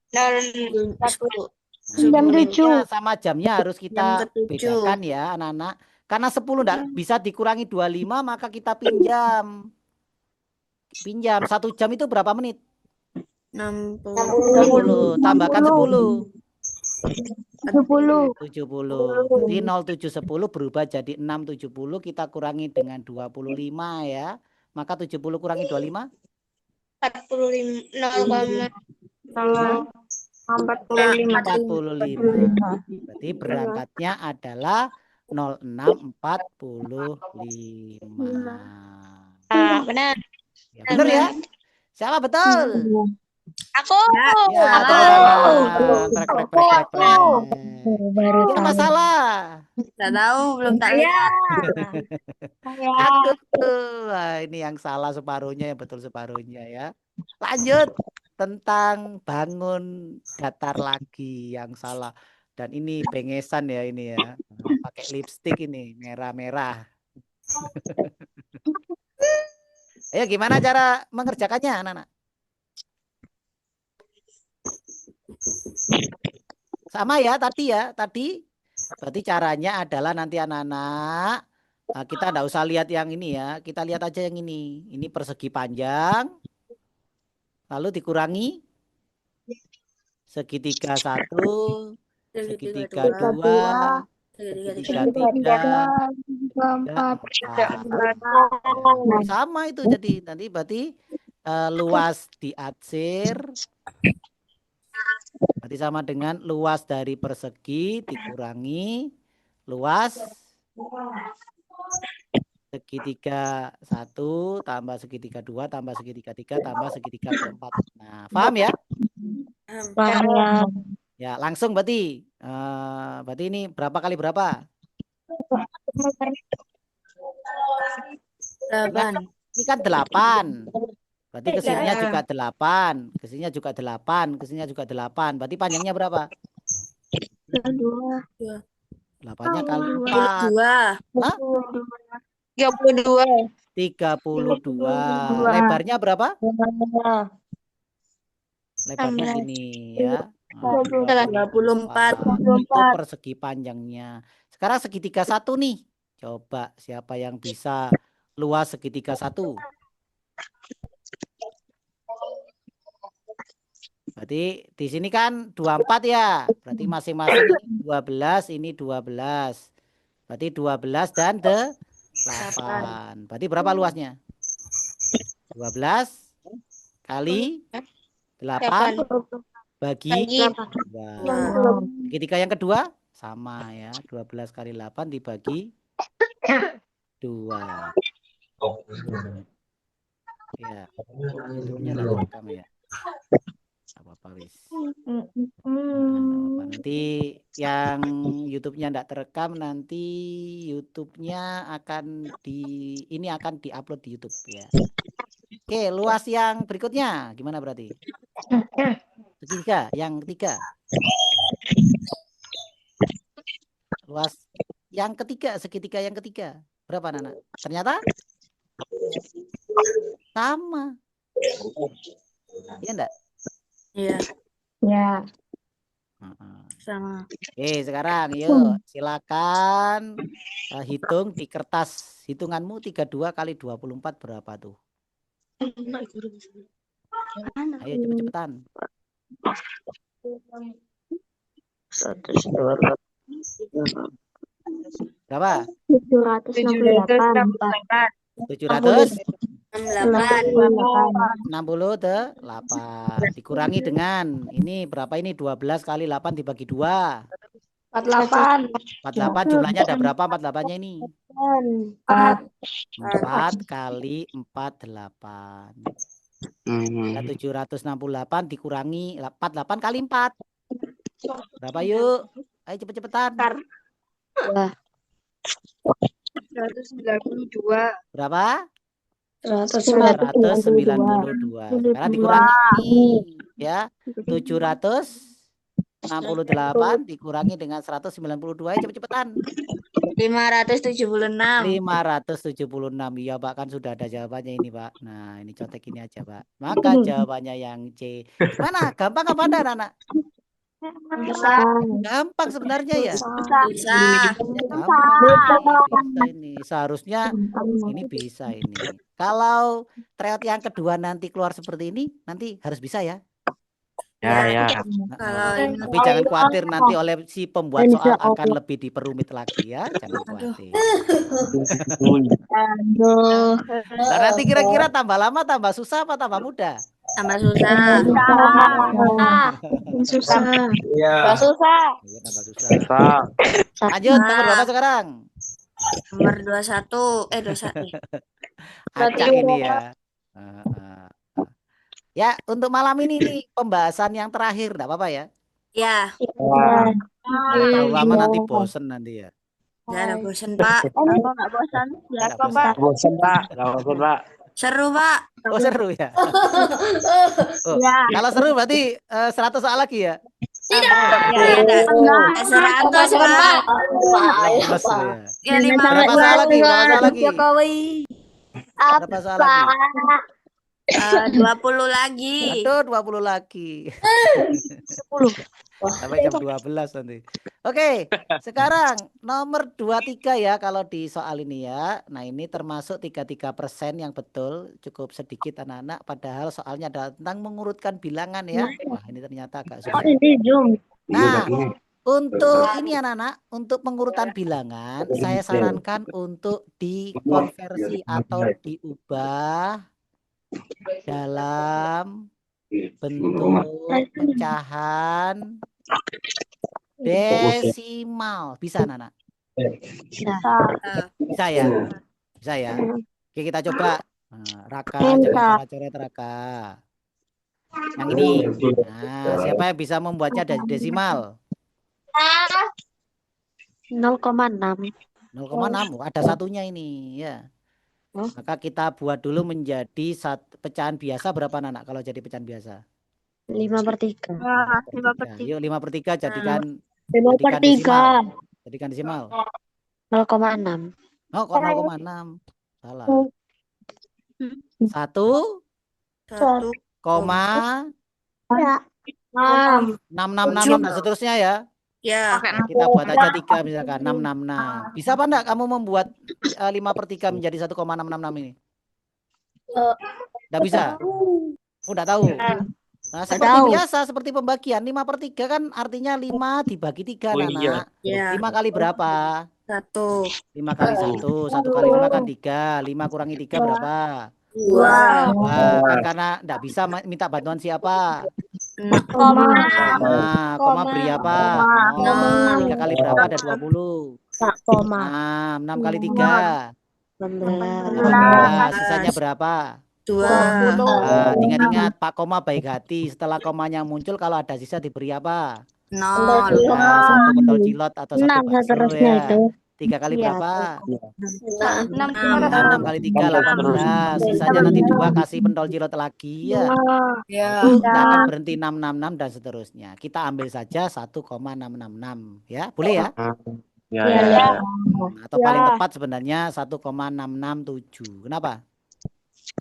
Speaker 3: 10.
Speaker 1: Menitnya sama jamnya harus kita
Speaker 3: Jam ke-7.
Speaker 1: bedakan ya anak-anak. Karena 10 enggak bisa dikurangi 25 maka kita pinjam. Pinjam 1 jam itu berapa menit? 60. Tambahkan 10. 70. Jadi 0710 berubah jadi 670 kita kurangi dengan 25 ya. Maka 70 kurangi 25? 45. Berarti berangkatnya adalah 06.45.
Speaker 2: Benar.
Speaker 1: Ya, benar ya? Siapa betul?
Speaker 5: Aku.
Speaker 1: Ya,
Speaker 3: Aku.
Speaker 1: tepuk tangan. Prek, prek, prek, prek, prek.
Speaker 2: Baru
Speaker 1: Yang masalah.
Speaker 3: Nggak tahu, belum tak
Speaker 5: Saya.
Speaker 3: lihat.
Speaker 5: Saya.
Speaker 1: Aku. Wah, ini yang salah separuhnya, yang betul separuhnya ya. Lanjut tentang bangun datar lagi yang salah. Dan ini pengesan ya ini ya. Pakai lipstick ini merah-merah. Ayo gimana cara mengerjakannya anak-anak? Sama ya tadi ya. Tadi berarti caranya adalah nanti anak-anak kita enggak usah lihat yang ini ya. Kita lihat aja yang ini. Ini persegi panjang. Lalu dikurangi segitiga 1, segitiga 2, segitiga 3, segitiga 4. Sama itu jadi nanti berarti luas diarsir berarti sama dengan luas dari persegi dikurangi luas segitiga 1 tambah segitiga 2 tambah segitiga 3 tambah segitiga keempat. Nah, paham ya?
Speaker 2: paham.
Speaker 1: Ya, langsung berarti berarti ini berapa kali berapa?
Speaker 3: 8.
Speaker 1: Ini kan 8. Berarti kesininya juga 8. Kesininya juga 8. Kesininya juga 8. Berarti panjangnya berapa? 8-nya kali 4.
Speaker 3: 2.
Speaker 1: Hah?
Speaker 5: 32.
Speaker 1: 32. Lebarnya berapa? Lebarnya gini ya. Nah,
Speaker 3: 24.
Speaker 1: Itu persegi panjangnya. Sekarang segitiga 1 nih. Coba siapa yang bisa luas segitiga 1? Berarti di sini kan 24 ya. Berarti masing-masing 12, ini 12. Berarti 12 dan 8. Berarti berapa luasnya? 12 kali 8 bagi 2. Segitiga yang kedua sama ya. 12 kali 8 dibagi 2. Ya. YouTube-nya enggak terekam ya. Apa-apa wis. Nanti yang YouTube-nya enggak terekam nanti YouTube-nya akan akan diupload di YouTube ya. Oke, luas yang berikutnya gimana berarti? Segitiga yang ketiga. Luas yang ketiga, segitiga yang ketiga. Berapa anak? Ternyata sama. Iya enggak?
Speaker 3: Iya,
Speaker 2: Ya.
Speaker 3: sama.
Speaker 1: Oke, sekarang yuk silakan hitung di kertas hitunganmu 32 kali 24 berapa tuh? Ayo cepet-cepetan.
Speaker 2: 100.
Speaker 1: Berapa?
Speaker 2: 768.
Speaker 1: 768 dikurangi dengan ini berapa ini 12 kali 8 dibagi 2.
Speaker 2: 48.
Speaker 1: 48 jumlahnya ada berapa 48-nya ini? 4 kali 4 8. Ada 768 dikurangi 48 kali 4. Berapa yuk? Ayo cepet-cepetan.
Speaker 5: 192.
Speaker 1: Berapa?
Speaker 2: 192.
Speaker 1: 192. Sekarang dikurangi ya. 768 dikurangi dengan 192. Cepet-cepetan.
Speaker 3: 576.
Speaker 1: 576. Iya, Pak, kan sudah ada jawabannya ini, Pak. Nah, ini contek ini aja, Pak. Maka jawabannya yang C. Gimana? Gampang apa enggak, anak? Gampang sebenarnya ya.
Speaker 3: Bisa.
Speaker 1: Bisa ini. Seharusnya ini bisa ini. Kalau tryout yang kedua nanti keluar seperti ini, nanti harus bisa ya.
Speaker 3: Ya.
Speaker 1: Nah,
Speaker 3: Kalau ini
Speaker 1: tapi jangan khawatir nanti oleh si pembuat soal akan lebih diperumit lagi ya. Jangan khawatir. Nah, nanti kira-kira tambah lama, tambah susah apa tambah mudah?
Speaker 3: tambah susah.
Speaker 2: Susah.
Speaker 4: Iya.
Speaker 5: Susah.
Speaker 1: Iya, tambah susah. Lanjut, nomor berapa sekarang?
Speaker 3: Nomor 21. 21.
Speaker 1: Acak ini ya. Ya, untuk malam ini nih pembahasan yang terakhir, enggak apa-apa ya.
Speaker 3: Ya,
Speaker 1: Kalau terlalu lama nanti bosen nanti ya.
Speaker 3: nggak ada bosan, Pak.
Speaker 2: Kalau nggak bosan, ya
Speaker 1: Nggak bosan.
Speaker 6: Bosan Pak, nggak bosan Pak.
Speaker 3: Seru, Pak.
Speaker 1: Oh, seru ya. Oh,
Speaker 2: Ya.
Speaker 1: kalau seru berarti 100 soal lagi ya.
Speaker 3: Ya, ada. 100, Pak.
Speaker 1: Plus ya.
Speaker 3: Ya, 50.
Speaker 1: Berapa soal lagi? Berapa soal lagi?
Speaker 3: Jokowi.
Speaker 1: Berapa soal lagi?
Speaker 3: 20 lagi.
Speaker 1: Aduh, 20 lagi.
Speaker 2: 10.
Speaker 1: Sampai jam 12 nanti. Oke, sekarang nomor 23 ya kalau di soal ini ya. Nah, ini termasuk 33% yang betul, cukup sedikit anak-anak. Padahal soalnya adalah tentang mengurutkan bilangan ya. Wah, ini ternyata agak susah.
Speaker 2: Ini Zoom.
Speaker 1: Nah, untuk ini anak-anak, untuk pengurutan bilangan, saya sarankan untuk dikonversi atau diubah dalam bentuk pecahan desimal. Bisa anak-anak? Bisa ya? Bisa ya? Oke, kita coba. Nah, Raka, jangan coret-coret Raka. Yang ini. Nah, siapa yang bisa membuatnya dari desimal?
Speaker 2: 0,6.
Speaker 1: 0,6. Ada satunya ini ya. Maka kita buat dulu menjadi pecahan biasa berapa anak kalau jadi pecahan biasa?
Speaker 2: 5/3.
Speaker 1: 5/3. Yuk 5/3 jadikan
Speaker 2: 5/3.
Speaker 1: desimal. Jadikan desimal.
Speaker 2: 0,6.
Speaker 1: Oh, kok 0,6? Salah. 1,
Speaker 3: 1,
Speaker 1: koma
Speaker 2: 6.
Speaker 1: 666 dan seterusnya ya.
Speaker 3: ya.
Speaker 1: Kita buat aja 3 misalkan 666. Bisa apa enggak kamu membuat 5/3 menjadi 1,666 ini? Enggak bisa. Oh, enggak tahu. Nah, seperti biasa, seperti pembagian 5/3 kan artinya 5 dibagi 3
Speaker 6: Oh,
Speaker 1: anak.
Speaker 3: Ya.
Speaker 1: 5 kali berapa?
Speaker 3: 1,
Speaker 1: 5 kali 1. 1 kali 5 kan 3. 5 kurangi 3 berapa?
Speaker 3: 2,
Speaker 1: Wah, kan karena enggak bisa minta bantuan siapa?
Speaker 3: 6,
Speaker 1: Koma beri apa? 0. 3 kali berapa? Ada 20. 6 kali 3. 18. Sisanya berapa?
Speaker 3: 2,
Speaker 1: Nah, ingat-ingat Pak Koma baik hati. Setelah komanya muncul kalau ada sisa diberi apa?
Speaker 3: 0,
Speaker 1: Nah, 1 pentol cilot atau 1 bakso
Speaker 2: seterusnya
Speaker 1: ya.
Speaker 2: itu.
Speaker 1: 3 kali
Speaker 2: Iya.
Speaker 1: berapa?
Speaker 3: 6,
Speaker 1: 6 kali 3 18. Sisanya nanti 2 kasih pentol cilot lagi ya.
Speaker 3: ya.
Speaker 1: Kita akan berhenti 666 dan seterusnya. Kita ambil saja 1,666 ya. Boleh ya?
Speaker 6: Ya.
Speaker 1: Atau paling tepat sebenarnya 1,667. Kenapa?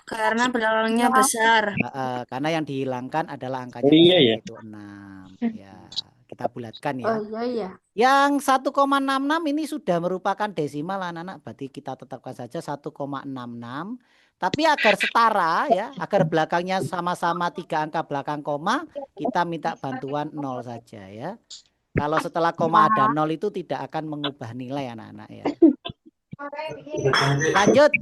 Speaker 3: Karena belakangnya besar.
Speaker 1: Karena yang dihilangkan adalah angkanya
Speaker 6: Iya,
Speaker 1: besar,
Speaker 6: ya.
Speaker 1: yaitu 6. Ya, kita bulatkan ya.
Speaker 2: iya.
Speaker 1: Yang 1,66 ini sudah merupakan desimal anak-anak. Berarti kita tetapkan saja 1,66. Tapi agar setara ya, agar belakangnya sama-sama 3 angka belakang koma, kita minta bantuan 0 saja ya. Kalau setelah koma ada 0 itu tidak akan mengubah nilai anak-anak ya. Lanjut.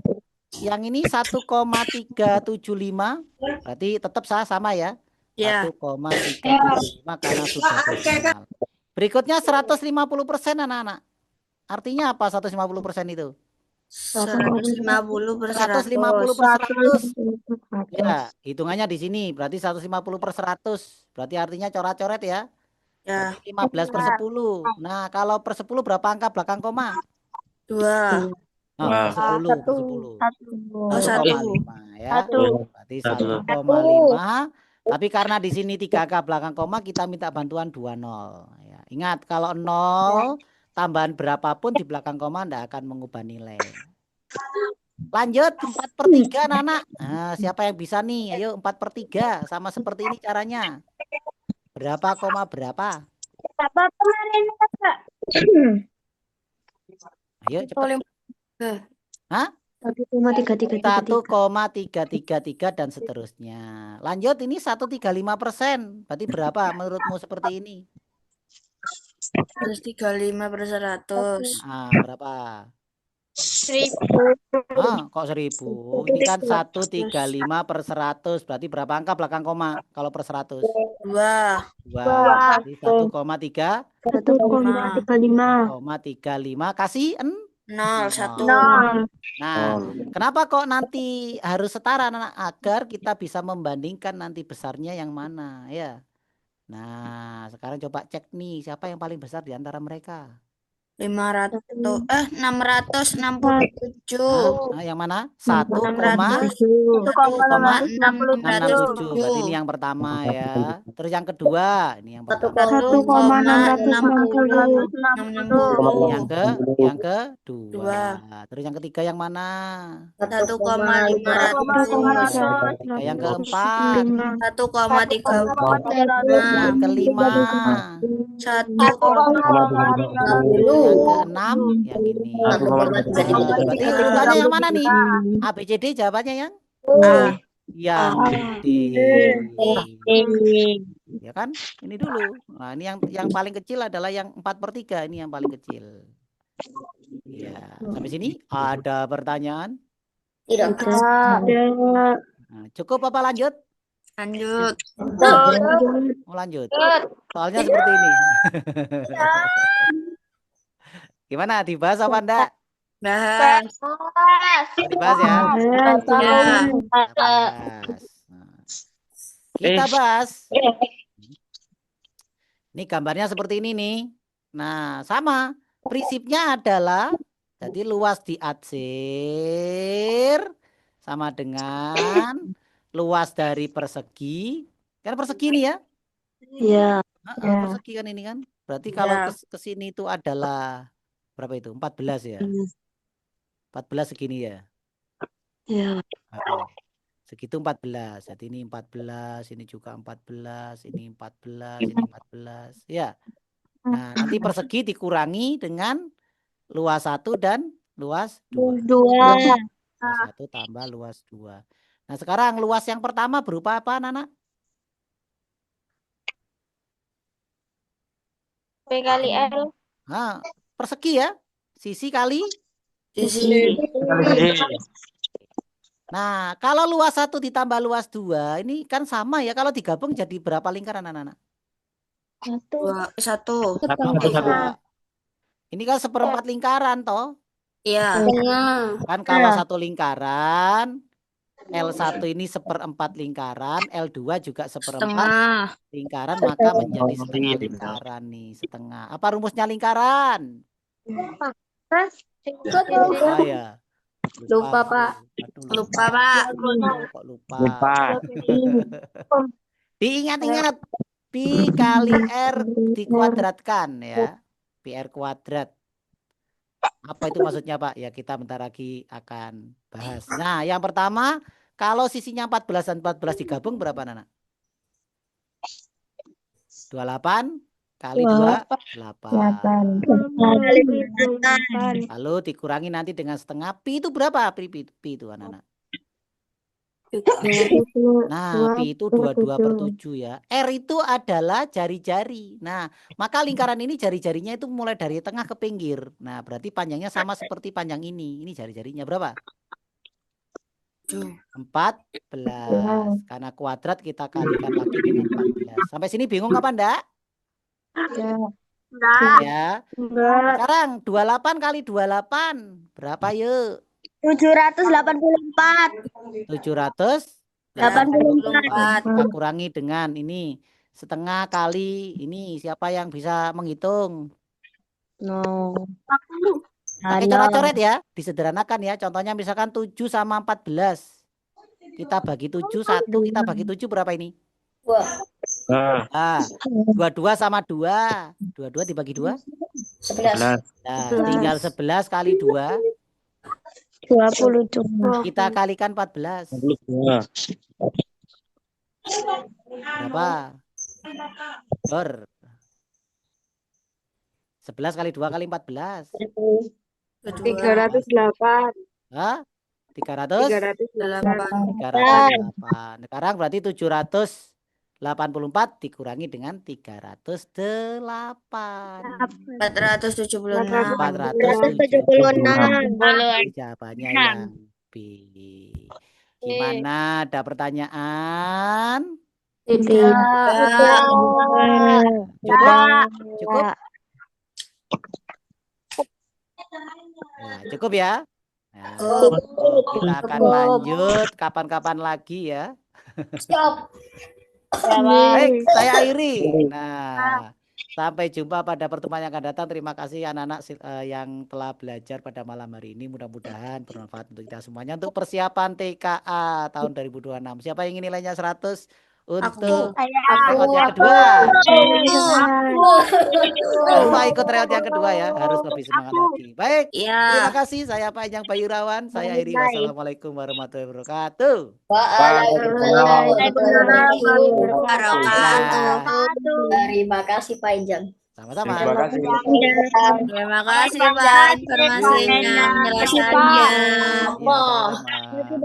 Speaker 1: Yang ini 1,375 berarti tetap sama ya.
Speaker 3: Ya.
Speaker 1: 1,375 karena sudah desimal. Berikutnya 150% anak-anak. Artinya apa 150% itu?
Speaker 3: 150 per
Speaker 1: 150 per
Speaker 3: 100.
Speaker 1: 100. Ya, hitungannya di sini. Berarti 150 per 100. Berarti artinya coret-coret ya.
Speaker 3: Ya.
Speaker 1: 15 per 10. Nah, kalau per 10 berapa angka belakang koma?
Speaker 3: 2.
Speaker 1: Nah, per 10, per 10. 1,5 ya. Berarti 1,5. Tapi karena di sini 3 angka belakang koma, kita minta bantuan 20 ya. Ingat, kalau 0 tambahan berapapun di belakang koma tidak akan mengubah nilai. Lanjut 4/3 anak-anak. Nah, siapa yang bisa nih? Ayo 4/3 sama seperti ini caranya. Berapa koma berapa? Ayo cepat. Hah? 1,333 dan seterusnya. Lanjut ini 135%. Berarti berapa menurutmu seperti ini?
Speaker 3: 135 per 100.
Speaker 1: Ah, berapa?
Speaker 5: 1000.
Speaker 1: Ah, kok 1000? Ini kan 135 per 100. Berarti berapa angka belakang koma kalau per 100?
Speaker 3: 2.
Speaker 1: 2. Jadi 1,3.
Speaker 2: 1,35.
Speaker 1: 1,35 kasih
Speaker 3: 0, 1.
Speaker 1: Nah,
Speaker 6: Oh.
Speaker 1: kenapa kok nanti harus setara anak? Agar kita bisa membandingkan nanti besarnya yang mana ya. Nah, sekarang coba cek nih siapa yang paling besar di antara mereka.
Speaker 3: 667.
Speaker 1: Nah, yang mana? 1,667.
Speaker 3: 1,667.
Speaker 1: Berarti ini yang pertama ya. Terus yang kedua, ini yang pertama.
Speaker 3: 1,660.
Speaker 1: Yang kedua. Terus yang ketiga yang mana?
Speaker 3: 1,500.
Speaker 1: Ketiga yang keempat.
Speaker 3: 1,30.
Speaker 1: Yang kelima.
Speaker 3: 1,30.
Speaker 1: Yang keenam yang ini. Nah, berarti urutannya yang mana nih? A, B, C, D jawabannya yang yang D. Ya kan? Ini dulu. Nah, ini yang paling kecil adalah yang 4/3. Ini yang paling kecil. Ya, sampai sini ada pertanyaan?
Speaker 3: Tidak.
Speaker 1: Nah, cukup apa lanjut?
Speaker 3: Lanjut.
Speaker 1: Mau lanjut? Soalnya seperti ini. Gimana? Dibahas apa enggak?
Speaker 3: Bahas.
Speaker 1: Dibahas ya.
Speaker 3: Ya.
Speaker 1: Bahas. Nah, kita bahas. Ini gambarnya seperti ini nih. Nah, sama. Prinsipnya adalah jadi luas diatsir sama dengan luas dari persegi. Kan persegi nih ya?
Speaker 2: Iya.
Speaker 1: Persegi kan ini kan. Berarti kalau
Speaker 3: Ya.
Speaker 1: ke sini itu adalah berapa itu? 14 ya. 14 segini ya.
Speaker 2: Iya.
Speaker 1: Segitu 14. Jadi ini 14, ini juga 14, ini 14, ini 14. Ya. Nah, nanti persegi dikurangi dengan luas 1 dan luas 2. Luas 1 tambah luas 2. Nah, sekarang luas yang pertama berupa apa, Nana?
Speaker 5: P kali L.
Speaker 1: Nah, persegi ya. Sisi kali.
Speaker 3: Sisi.
Speaker 1: Nah, kalau luas 1 ditambah luas 2, ini kan sama ya. Kalau digabung jadi berapa lingkaran, anak-anak?
Speaker 3: 1.
Speaker 1: Ini kan seperempat lingkaran, toh.
Speaker 3: Iya.
Speaker 1: Kan kalau satu lingkaran, L1 ini seperempat lingkaran, L2 juga seperempat lingkaran, maka menjadi setengah lingkaran nih, setengah. Apa rumusnya lingkaran? Ah, ya.
Speaker 5: Lupa, Pak.
Speaker 1: Aduh,
Speaker 3: Lupa, Pak.
Speaker 1: Kok lupa? Diingat-ingat. Pi kali R dikuadratkan ya. Pi R kuadrat. Apa itu maksudnya, Pak? Ya, kita bentar lagi akan bahas. Nah, yang pertama, kalau sisinya 14 dan 14 digabung berapa, Nana? 28 kali 2, 8. Lalu dikurangi nanti dengan setengah. Pi itu berapa? Pi itu, anak-anak? Nah, pi itu 22/7 ya. R itu adalah jari-jari. Nah, maka lingkaran ini jari-jarinya itu mulai dari tengah ke pinggir. Nah, berarti panjangnya sama seperti panjang ini. Ini jari-jarinya berapa? 14. Karena kuadrat kita kalikan lagi dengan 14. Sampai sini bingung apa enggak? Ya. Sekarang 28 kali 28 berapa yuk?
Speaker 5: 784.
Speaker 1: 784. Kita kurangi dengan ini setengah kali ini. Siapa yang bisa menghitung? Pakai coret-coret ya, disederhanakan ya. Contohnya misalkan 7 sama 14. Kita bagi 7, 1 kita bagi 7 berapa ini? 22 sama 2. 22 dibagi 2?
Speaker 3: 11.
Speaker 1: Nah, tinggal 11 kali 2.
Speaker 2: 20.
Speaker 1: Kita kalikan 14. Berapa? Dor. 11 kali 2 kali 14.
Speaker 5: 308.
Speaker 1: Hah? 300?
Speaker 3: 8.
Speaker 1: 308. Sekarang berarti 784 dikurangi dengan 308.
Speaker 3: 476.
Speaker 1: 476. Jawabannya yang B. Gimana? Ada pertanyaan? Cukup? Cukup? Ya, cukup ya. Nah,
Speaker 3: Cukup.
Speaker 1: kita akan lanjut kapan-kapan lagi ya.
Speaker 3: Stop.
Speaker 5: Ya, Pak.
Speaker 1: Baik, saya akhiri. Nah, sampai jumpa pada pertemuan yang akan datang. Terima kasih anak-anak yang telah belajar pada malam hari ini. Mudah-mudahan bermanfaat untuk kita semuanya untuk persiapan TKA tahun 2026. Siapa yang ingin nilainya 100 untuk tryout yang kedua? Semua ikut tryout yang kedua ya, harus lebih semangat lagi. Baik, terima
Speaker 3: Ya.
Speaker 1: kasih. Saya Pak Ejang Bayurawan. Saya akhiri. Wassalamualaikum warahmatullahi wabarakatuh.
Speaker 3: Terima kasih Pak Ijang.
Speaker 1: Sama-sama.
Speaker 6: Terima kasih.
Speaker 3: Terima kasih Pak informasinya, penjelasannya.
Speaker 1: Iya, sama-sama.